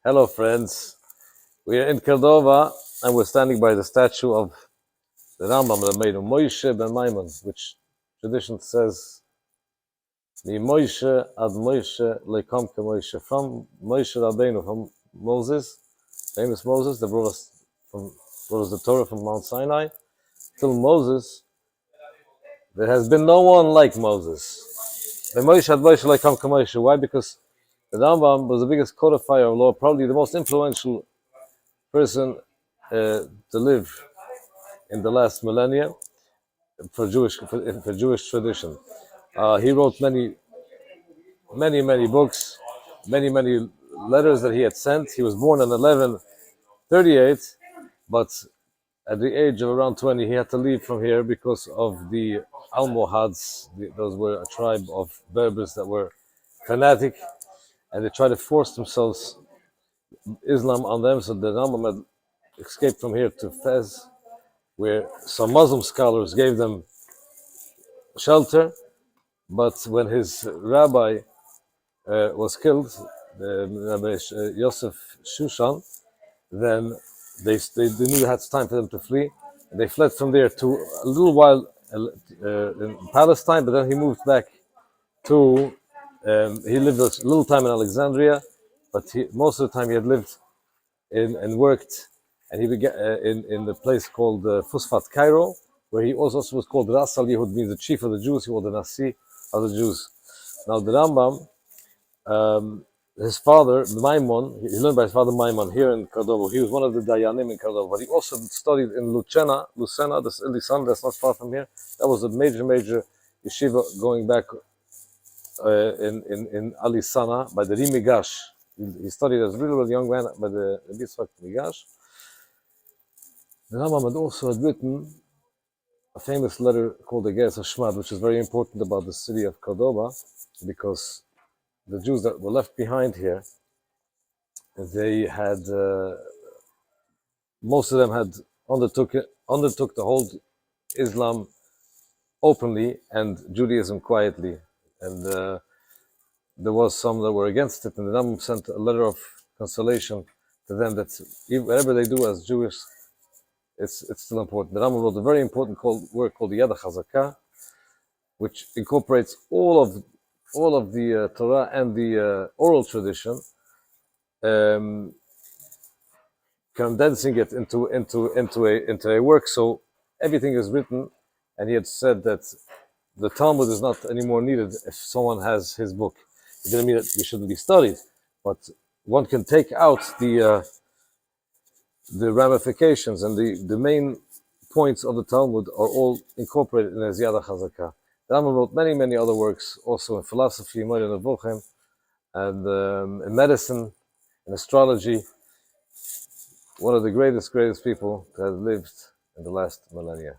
Hello, friends. We are in Cordoba, and we're standing by the statue of the Rambam that made Moshe ben Maimon, which tradition says, Mi Moshe ad Moshe lekom ke Moshe. From Moshe Rabbeinu, from Moses, famous Moses, that brought us the Torah from Mount Sinai, till Moses, there has been no one like Moses. Mi Moshe ad Moshe lekom ke Moshe. Why? Because the Rambam was the biggest codifier of law, probably the most influential person to live in the last millennia for Jewish tradition. He wrote many books, many letters that he had sent. He was born in 1138, but at the age of around 20, he had to leave from here because of the Almohades. Those were a tribe of Berbers that were fanatic, and they tried to force themselves Islam on them. So the Rambam had escaped from here to Fez, where some Muslim scholars gave them shelter. But when his rabbi was killed, Rabbi Yosef Shushan, then they knew it had time for them to flee. And they fled from there to a little while in Palestine, but then he moved back to, he lived a little time in Alexandria, but most of the time he had lived and worked, and he began in the place called al-Fusṭāṭ, Cairo, where he also was called Ras al-Yehud, means the chief of the Jews. He was the Nasi of the Jews. Now the Rambam, his father Maimon, he learned by his father Maimon here in Cordoba. He was one of the Dayanim in Cordoba, but he also studied in Lucena, that's in Lisan, that's not far from here. That was a major yeshiva going back in Alisana by the Rimigash. He studied as a really young man by the Yitzhak Migash. The Rambam had also written a famous letter called the Geras Hashmad, which is very important about the city of Cordoba, because the Jews that were left behind here, they had, most of them had undertook to hold Islam openly and Judaism quietly. And there was some that were against it, and the Rambam sent a letter of consolation to them that whatever they do as Jewish, it's still important. The Rambam wrote a very important work called the Yad HaChazakah, which incorporates all of the Torah and the oral tradition, condensing it into a work. So everything is written, and he had said that the Talmud is not anymore needed if someone has his book. It didn't mean that we shouldn't be studied, but one can take out the ramifications, and the main points of the Talmud are all incorporated in his Yad HaChazakah. The Rambam wrote many other works, also in philosophy, and in medicine, in astrology. One of the greatest people that has lived in the last millennia.